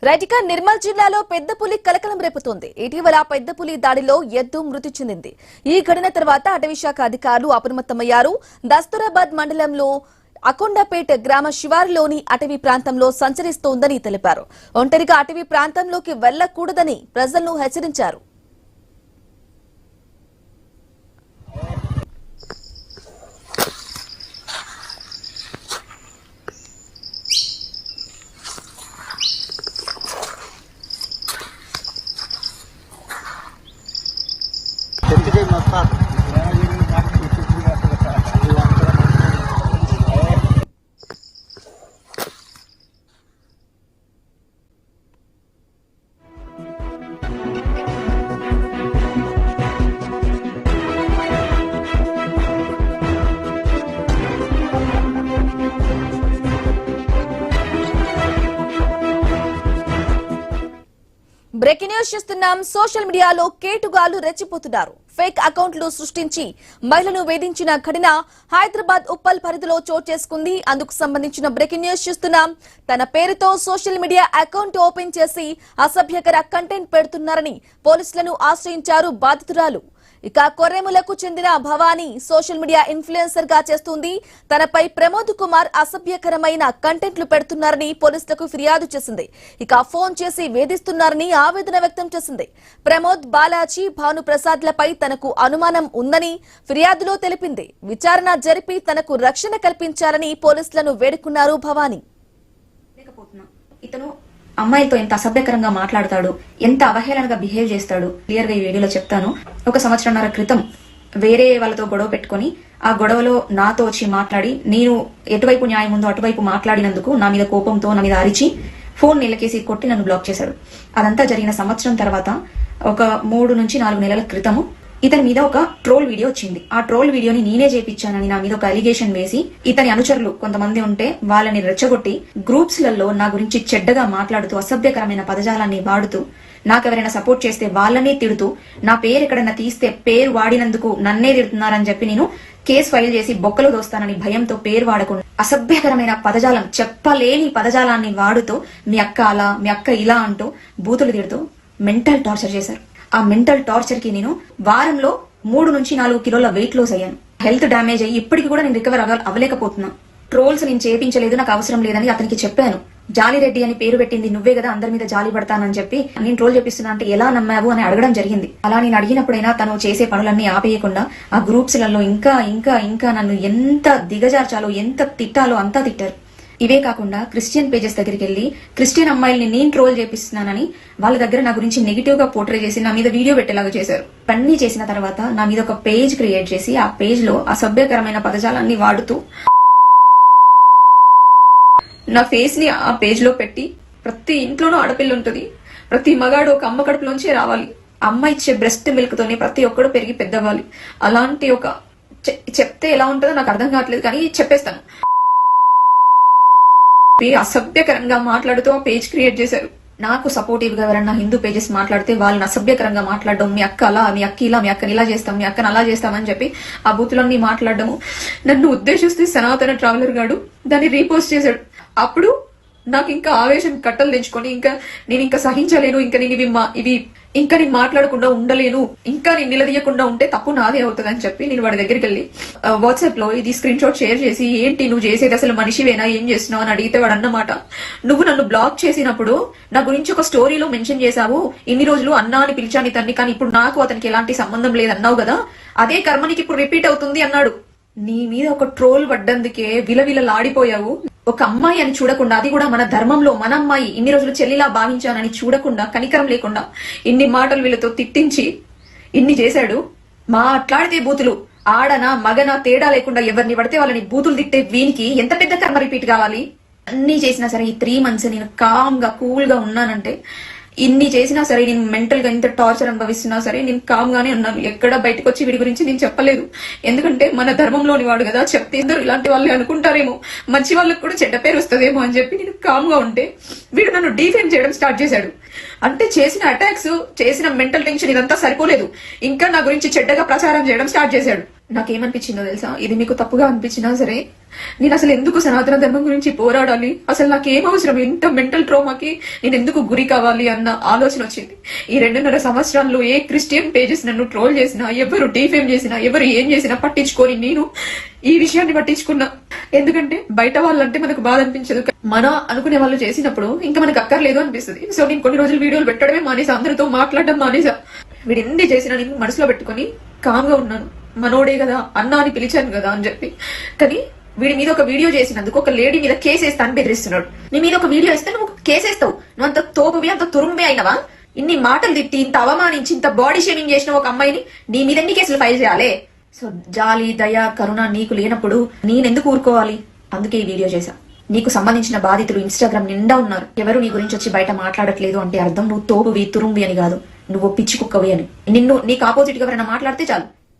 రైటిక నిర్మల్ జిల్లాలో పెద్ద పులి కలకలం రేపుతోంది. ఇటీవల పెద్ద పులి దాడిలో ఎద్దు మృతి చెందింది. ఈ ఘటన తర్వాత అటవీ శాఖ అధికారులు అప్రమత్తమయ్యారు. దస్తూరాబాద్ మండలంలో అకొండపేట గ్రామ శివారులోని అటవీ ప్రాంతంలో సంచరిస్తోందని తెలిపారు. ఒంటరిగా అటవీ ప్రాంతంలోకి వెళ్లకూడదని ప్రజలను హెచ్చరించారు. బ్రేకింగ్ న్యూస్ చూస్తున్నాం. సోషల్ మీడియాలో కేటుగాళ్లు రెచ్చిపోతున్నారు. ఫేక్ అకౌంట్లు సృష్టించి మహిళను వేధించిన ఘటన హైదరాబాద్ ఉప్పల్ పరిధిలో చోటు చేసుకుంది. అందుకు సంబంధించిన బ్రేకింగ్ న్యూస్ చూస్తున్నాం. తన పేరుతో సోషల్ మీడియా అకౌంట్ ఓపెన్ చేసి అసభ్యకర కంటెంట్ పెడుతున్నారని పోలీసులను ఆశ్రయించారు బాధితురాలు. ఇక కొర్రెములకు చెందిన భవానీ సోషల్ మీడియా ఇన్ఫ్లుయెన్సర్ గా చేస్తుంది. తనపై ప్రమోద్ కుమార్ అసభ్యకరమైన కంటెంట్లు పెడుతున్నారని పోలీసులకు ఫిర్యాదు చేసింది. ఇక ఫోన్ చేసి వేధిస్తున్నారని ఆవేదన వ్యక్తం చేసింది. ప్రమోద్, బాలాజీ, భానుప్రసాద్లపై తనకు అనుమానం ఉందని ఫిర్యాదులో తెలిపింది. విచారణ జరిపి తనకు రక్షణ కల్పించాలని పోలీసులను వేడుకున్నారు భవానీ. ఇతను అమ్మాయితో ఎంత అసభ్యకరంగా మాట్లాడతాడు, ఎంత అవహేళనగా బిహేవ్ చేస్తాడు క్లియర్ గా ఈ వీడియోలో చెప్తాను. 1 సంవత్సరంన్నర క్రితం వేరే వాళ్ళతో గొడవ పెట్టుకుని ఆ గొడవలో నాతో వచ్చి మాట్లాడి నేను ఎటువైపు న్యాయం ఉందో అటువైపు మాట్లాడినందుకు నా మీద కోపంతో నా మీద అరిచి ఫోన్ నిలకేసి కొట్టి నన్ను బ్లాక్ చేశాడు. అదంతా జరిగిన సంవత్సరం తర్వాత ఒక 3 నుంచి 4 నెలల క్రితము ఇతని మీద ఒక ట్రోల్ వీడియో వచ్చింది. ఆ ట్రోల్ వీడియోని నేనే చేపించానని నా మీద ఒక అలిగేషన్ వేసి ఇతని అనుచరులు కొంతమంది ఉంటే వాళ్ళని రెచ్చగొట్టి గ్రూప్స్ లలో నా గురించి చెడ్డగా మాట్లాడుతూ అసభ్యకరమైన పదజాలాన్ని వాడుతూ నాకెవరైనా సపోర్ట్ చేస్తే వాళ్ళనే తిడుతూ నా పేరు ఎక్కడైనా తీస్తే పేరు వాడినందుకు నన్నే తిడుతున్నారని చెప్పి నేను కేసు ఫైల్ చేసి బొక్కలు దోస్తానని భయంతో పేరు వాడకుండా అసభ్యకరమైన పదజాలం, చెప్పలేని పదజాలాన్ని వాడుతూ మీ అక్క అలా, మీ అక్క ఇలా అంటూ బూతులు తిడుతూ మెంటల్ టార్చర్ చేశారు. ఆ మెంటల్ టార్చర్ కి నేను వారంలో 3 నుంచి 4 కిలోల వెయిట్ లాస్ అయ్యాను. హెల్త్ డ్యామేజ్ అయ్యి ఇప్పటికి కూడా నేను రికవర్ అవ్వలేకపోతున్నా. ట్రోల్స్ నేను చేపించలేదు, నాకు అవసరం లేదని అతనికి చెప్పాను. జాలిరెడ్డి అని పేరు పెట్టింది నువ్వే కదా, అందరి మీద జాలి పడతానని చెప్పి నేను ట్రోల్ చేపిస్తున్నా అంటే ఎలా నమ్మావు అని అడగడం జరిగింది. అలా నేను అడిగినప్పుడైనా తను చేసే పనులన్నీ ఆపేయకుండా ఆ గ్రూప్స్ లలో ఇంకా ఇంకా ఇంకా నన్ను ఎంత దిగజార్చాలో, ఎంత తిట్టాలో అంతా తిట్టారు. ఇవే కాకుండా క్రిస్టియన్ పేజెస్ దగ్గరికి వెళ్లి క్రిస్టియన్ అమ్మాయిల్ని నేను ట్రోల్ చేపిస్తున్నానని వాళ్ళ దగ్గర నా గురించి నెగిటివ్ గా పోర్ట్రే చేసి నా మీద వీడియో పెట్టేలాగా చేశారు. పన్నీ చేసిన తర్వాత నా మీద ఒక పేజ్ క్రియేట్ చేసి ఆ పేజ్ లో అసభ్యకరమైన పదజాలాన్ని వాడుతూ నా ఫేస్ ని ఆ పేజ్ లో పెట్టి ప్రతి ఇంట్లోనూ ఆడపిల్ల ఉంటుంది, ప్రతి మగాడు ఒక అమ్మ కడుపులోంచే రావాలి, అమ్మ ఇచ్చే బ్రెస్ట్ మిల్క్ తోనే ప్రతి ఒక్కడు పెరిగి పెద్దవ్వాలి. అలాంటి ఒక చెప్తే ఎలా ఉంటుందో నాకు అర్థం కావట్లేదు, కానీ చెప్పేస్తాను. అసభ్యకరంగా మాట్లాడుతూ పేజ్ క్రియేట్ చేశారు. నాకు సపోర్టివ్ గా ఎవరన్నా హిందూ పేజెస్ మాట్లాడితే వాళ్ళని అసభ్యకరంగా మాట్లాడడం, మీ అక్క అలా, మీ అక్క ఇలా, మీ అక్కని ఇలా చేస్తాం, మీ అక్కని అలా చేస్తామని చెప్పి ఆ బూతులన్నీ మాట్లాడడము. నన్ను ఉద్దేశిస్తే సనాతన ట్రావెలర్ గాడు దాన్ని రీపోస్ట్ చేశాడు. అప్పుడు నాకు ఇంకా ఆవేశం కట్టలు తెచ్చుకొని నేను ఇంకా సహించలేను, ఇంకా నేను ఇంకా నేను మాట్లాడకుండా ఉండలేను, ఇంకా నేను నిలదీయకుండా ఉంటే తప్పు నాదే అవుతుంది అని చెప్పి నేను వాడి దగ్గరికి వెళ్ళి వాట్సాప్ లో ఇది స్క్రీన్ షాట్ షేర్ చేసి, ఏంటి నువ్వు చేసేది అసలు మనిషివేనా, ఏం చేస్తున్నావు అని అడిగితే వాడు అన్నమాట, నువ్వు నన్ను బ్లాక్ చేసినప్పుడు నా గురించి ఒక స్టోరీలో మెన్షన్ చేశావు, ఇన్ని రోజులు అన్నా అని పిలిచాను ఇతన్ని, కానీ ఇప్పుడు నాకు అతనికి ఎలాంటి సంబంధం లేదన్నావు కదా, అదే కర్మనికి ఇప్పుడు రిపీట్ అవుతుంది అన్నాడు. నీ మీద ఒక ట్రోల్ పడ్డందుకే విలవిలలాడిపోయావు. ఒక అమ్మాయి అని చూడకుండా, అది కూడా మన ధర్మంలో మన అమ్మాయి, ఇన్ని రోజులు చెల్లిలా భావించానని చూడకుండా, కనికరం లేకుండా ఇన్ని మాటలు వీళ్ళతో తిట్టించి ఇన్ని చేశాడు. మాట్లాడితే బూతులు, ఆడనా మగనా తేడా లేకుండా ఎవరిని పడితే వాళ్ళని బూతులు తిట్టే వీనికి ఎంత పెద్ద కర్మ రిపీట్ కావాలి. అన్ని చేసినా సరే ఈ 3 months నేను కామ్ గా కూల్ గా ఉన్నానంటే, ఇన్ని చేసినా సరే, నేను మెంటల్ గా ఇంత టార్చర్ అనుభవిస్తున్నా సరే నేను కామ్ గానే ఉన్నాను. ఎక్కడ బయటకు వచ్చి వీడి గురించి నేను చెప్పలేదు, ఎందుకంటే మన ధర్మంలోని వాడు కదా, చెప్తే అందరూ ఇలాంటి వాళ్ళే అనుకుంటారేమో, మంచి వాళ్ళకి కూడా చెడ్డ పేరు వస్తుందేమో అని చెప్పి నేను కామ్ గా ఉంటే వీడు నన్ను డిఫేమ్ చేయడం స్టార్ట్ చేశాడు. అంటే చేసిన అటాక్స్, చేసిన మెంటల్ టెన్షన్ ఇదంతా సరిపోలేదు, ఇంకా నా గురించి చెడ్డగా ప్రచారం చేయడం స్టార్ట్ చేశాడు. నాకేమనిపించిందో తెలుసా, ఇది మీకు తప్పుగా అనిపించినా సరే నేను అసలు ఎందుకు సనాతన ధర్మం గురించి పోరాడాలి, అసలు నాకేం అవసరం, ఇంత మెంటల్ ట్రోమాకి నేను ఎందుకు గురి కావాలి అన్న ఆలోచన వచ్చింది. ఈ 2.5 సంవత్సరాల్లో ఏ క్రిస్టియన్ పేజెస్ నన్ను ట్రోల్ చేసినా, ఎవరు డీఫేమ్ చేసినా, ఎవరు ఏం చేసినా పట్టించుకొని నేను ఈ విషయాన్ని పట్టించుకున్నా. ఎందుకంటే బయట వాళ్ళంటే మనకు బాధ అనిపించదు, మన అనుకునే వాళ్ళు చేసినప్పుడు ఇంకా మనకు అక్కర్లేదు అనిపిస్తుంది. సో నేను కొన్ని రోజులు వీడియోలు పెట్టడమే మానేసా, అందరితో మాట్లాడడం మానేసా. వీడు ఎన్ని చేసినా నేను మనసులో పెట్టుకుని కామ్గా ఉన్నాను. మనోడే కదా, అన్న అని పిలిచాను కదా అని చెప్పి. కానీ వీడి మీద ఒక వీడియో చేసినందుకు ఒక లేడీ మీద కేసు వేస్తా అని బెదిరిస్తున్నాడు. నీ మీద ఒక వీడియో ఇస్తే నువ్వు కేసేస్తావు, నువ్వు అంత తోపువి, అంత తురుంబే అయినవా? ఇన్ని మాటలు తిట్టి, ఇంత అవమానించి, ఇంత బాడీ షేమింగ్ చేసిన ఒక అమ్మాయిని నీ మీద ఎన్ని కేసులు ఫైల్ చేయాలి? సో జాలి, దయ, కరుణ నీకు లేనప్పుడు నేనెందుకు ఊరుకోవాలి? అందుకే ఈ వీడియో చేశా. నీకు సంబంధించిన బాధితులు ఇన్స్టాగ్రామ్ నిండా ఉన్నారు. ఎవరు నీ గురించి వచ్చి బయట మాట్లాడట్లేదు అంటే అర్థం నువ్వు తోపువి, తురుంబి అని కాదు, నువ్వు పిచ్చి కుక్కవి అని. నీకు ఆపోజిట్ గా ఎవరైనా మాట్లాడితే చాలు